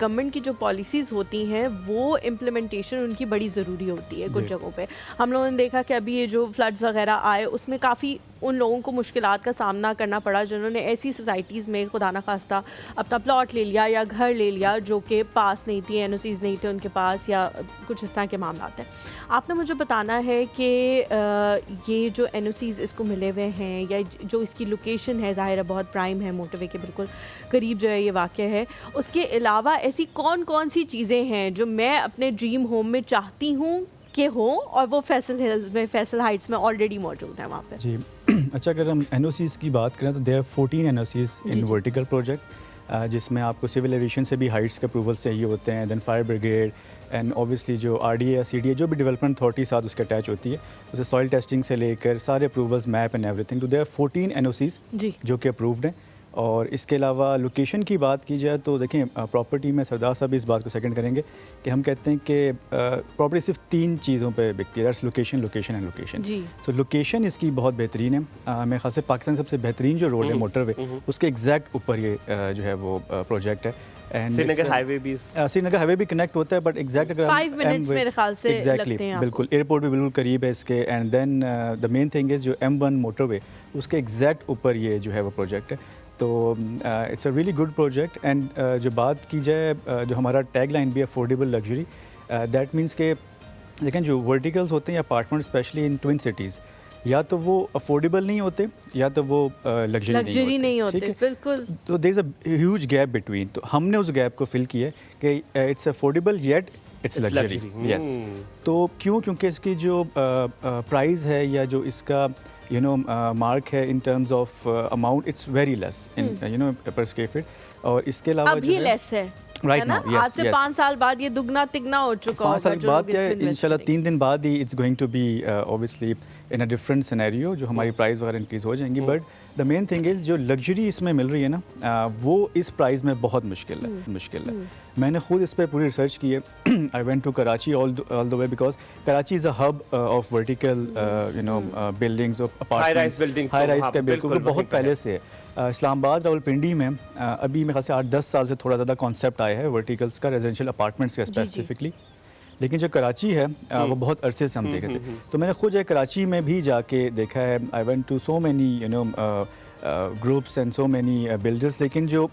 Government کی جو policies ہوتی ہیں وہ امپلیمنٹیشن ان کی بڑی ضروری ہوتی ہے کچھ جگہوں پہ. ہم لوگوں نے دیکھا کہ ابھی یہ جو فلڈز وغیرہ آئے اس میں کافی ان لوگوں کو مشکلات کا سامنا کرنا پڑا جنہوں نے ایسی سوسائٹیز میں خدا نخواستہ اپنا پلاٹ لے لیا یا گھر لے لیا جو کہ پاس نہیں تھی, این او سیز نہیں تھے ان کے پاس, یا کچھ اس طرح کے معاملات ہیں. آپ نے مجھے بتانا ہے کہ یہ جو این او سیز اس کو ملے ہوئے ہیں یا جو اس کی لوکیشن ہے, ظاہر ہے بہت پرائم ہے, موٹر وے کے بالکل قریب جو ہے یہ واقع ہے, اس کے علاوہ ایسی کون کون سی چیزیں ہیں جو میں اپنے ڈریم ہوم میں چاہتی ہوں کہ ہوں اور وہ فیصل ہلز میں, فیصل ہائٹس میں آلریڈی موجود ہیں وہاں پہ؟ جی اچھا, اگر ہم این او سیز کی بات کریں تو دیر 14 این او سیز ان ورٹیکل پروجیکٹس, جس میں آپ کو سول ایویشن سے بھی ہائٹس کے اپروولس چاہیے ہوتے ہیں, دین فائر بریگیڈ اینڈ اوبیسلی جو آر ڈی اے یا سی ڈی اے جو بھی ڈیولپمنٹ اتھارٹی ساتھ اس کے اٹیچ ہوتی ہے, اسے سوائل ٹیسٹنگ سے لے کر سارے approvals, map and every thing. تو دیر 14 این او سیز جو کہ اپرووڈ ہیں. اور اس کے علاوہ لوکیشن کی بات کی جائے تو دیکھیں پراپرٹی میں سردار صاحب اس بات کو سیکنڈ کریں گے کہ ہم کہتے ہیں کہ پراپرٹی صرف 3 چیزوں پہ بکتی ہے, that's location, location and location. So location اس کی بہت بہترین ہے. میرے خاص سے پاکستان سب سے بہترین جو روڈ ہے موٹر وے, اس کے ایگزیکٹ اوپر یہ جو ہے وہ پروجیکٹ ہے. سری نگر ہائی وے بھی کنیکٹ ہوتا ہے, بٹ ایگزیکٹ اگر 5 منٹس میرے خیال سے لگتے ہیں. بالکل, ایئرپورٹ بھی بالکل قریب ہے اس کے. And then the main thing is جو M1 موٹر وے, اس کے ایگزیکٹ اوپر یہ جو ہے وہ پروجیکٹ ہے. تو it's a really good project. And جو بات کی جائے جو ہمارا ٹیگ لائن بھی افورڈیبل لگژری, دیٹ مینس کہ لیکن جو ورٹیکلز ہوتے ہیں apartment specially in twin cities, یا تو وہ افورڈیبل نہیں ہوتے یا تو وہ لگژری نہیں ہوتے. بالکل. تو دیر از اے ہیوج گیپ بٹوین. تو ہم نے اس گیپ کو فل کیا ہے کہ it's affordable yet it's luxury. Yes. تو کیونکہ اس کی جو پرائز ہے یا جو اس کا مارک ہے in terms of amount, it's very less per square feet. اور اس کے علاوہ ابھی لیس ہے رائٹ ناؤ. آج سے 5 سال بعد یہ دگنا تگنا ہو چکا ہوگا. 5 سال بعد کیا ہے, انشاءاللہ 3 دن بعد ہی it's going to be obviously in a different scenario, جو ہماری پرائز وغیرہ انکریز ہو جائیں گی. But the main thing is جو لگژری اس میں مل رہی ہے نا, وہ اس پرائز میں بہت مشکل ہے. میں نے خود اس پہ پوری ریسرچ کی ہے. I went to Karachi all the way because Karachi is a hub of vertical buildings, apartments, high rise کا بالکل بہت پہلے سے ہے. اسلام آباد راولپنڈی میں ابھی میرے خیال سے 8-10 سال سے تھوڑا زیادہ کانسیپٹ آیا ہے ورٹیکلس کا, ریزیڈینشیل اپارٹمنٹس کا اسپیسیفکلی. لیکن جو کراچی ہے وہ بہت عرصے سے ہم دیکھے تھے. تو میں نے خود کراچی میں بھی جا کے دیکھا ہے. I went to so many groups and so many builders. لیکن جو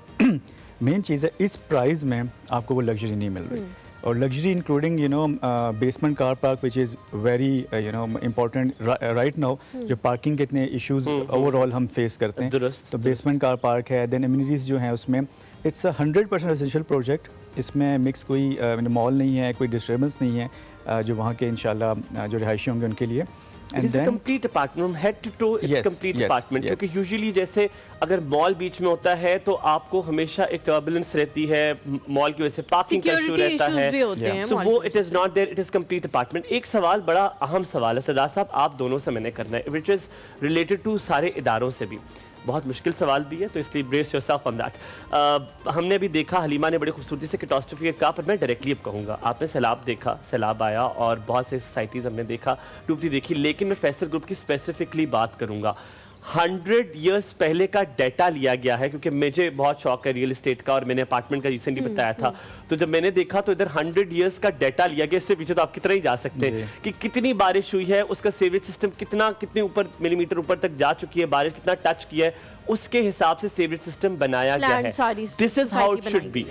مین چیز ہے اس پرائز میں آپ کو وہ لگژری نہیں مل رہی. اور luxury including basement car park which is very important right now. جو پارکنگ کے اتنے ایشوز اوور آل ہم فیس کرتے ہیں, تو بیسمنٹ کار پارک ہے. دین امینٹیز جو ہیں اس میں اٹس اے 100% ریزیڈینشیل پروجیکٹ. اس میں مکس کوئی مال نہیں ہے, کوئی ڈسٹربنس نہیں ہے جو وہاں کے انشاءاللہ جو رہائشی ہوں گے ان کے لیے. Complete apartment head to to complete apartment. کیونکہ یوزلی جیسے اگر مال بیچ میں ہوتا ہے تو آپ کو ہمیشہ ایک ٹربولنس رہتی ہے, مال کی وجہ سے پارکنگ کا ایشو رہتا ہے. سو وہ it is not there, it is complete apartment. ایک سوال بڑا اہم سوال ہے سردار صاحب, آپ دونوں سے میں نے کرنا ہے, وچ از ریلیٹڈ ٹو سارے اداروں سے بھی. بہت مشکل سوال بھی ہے, تو اس لیے brace your self on that. ہم نے ابھی دیکھا, حلیمہ نے بڑی خوبصورتی سے کیٹاسٹروفی کہا, پر میں ڈائریکٹلی اب کہوں گا, آپ نے سیلاب دیکھا, سیلاب آیا اور بہت سے سوسائٹیز ہم نے دیکھا ڈوبتی دیکھی. لیکن میں فیصل گروپ کی اسپیسیفکلی بات کروں گا. 100 ایئرس پہلے کا ڈیٹا لیا گیا ہے, کیونکہ مجھے بہت شوق ہے ریئل اسٹیٹ کا, اور میں نے اپارٹمنٹ کا ریسنٹلی بتایا تھا. تو جب میں نے دیکھا تو ادھر 100 ایئرس کا ڈیٹا لیا گیا. اس سے پیچھے تو آپ کتنا ہی جا سکتے ہیں کہ کتنی بارش ہوئی ہے, اس کا سیوریج سسٹم کتنے اوپر ملی میٹر اوپر تک جا چکی ہے, بارش کتنا ٹچ کیا ہے, اس کے حساب سے سیوریج سسٹم بنایا گیا ہے. This is how it should be.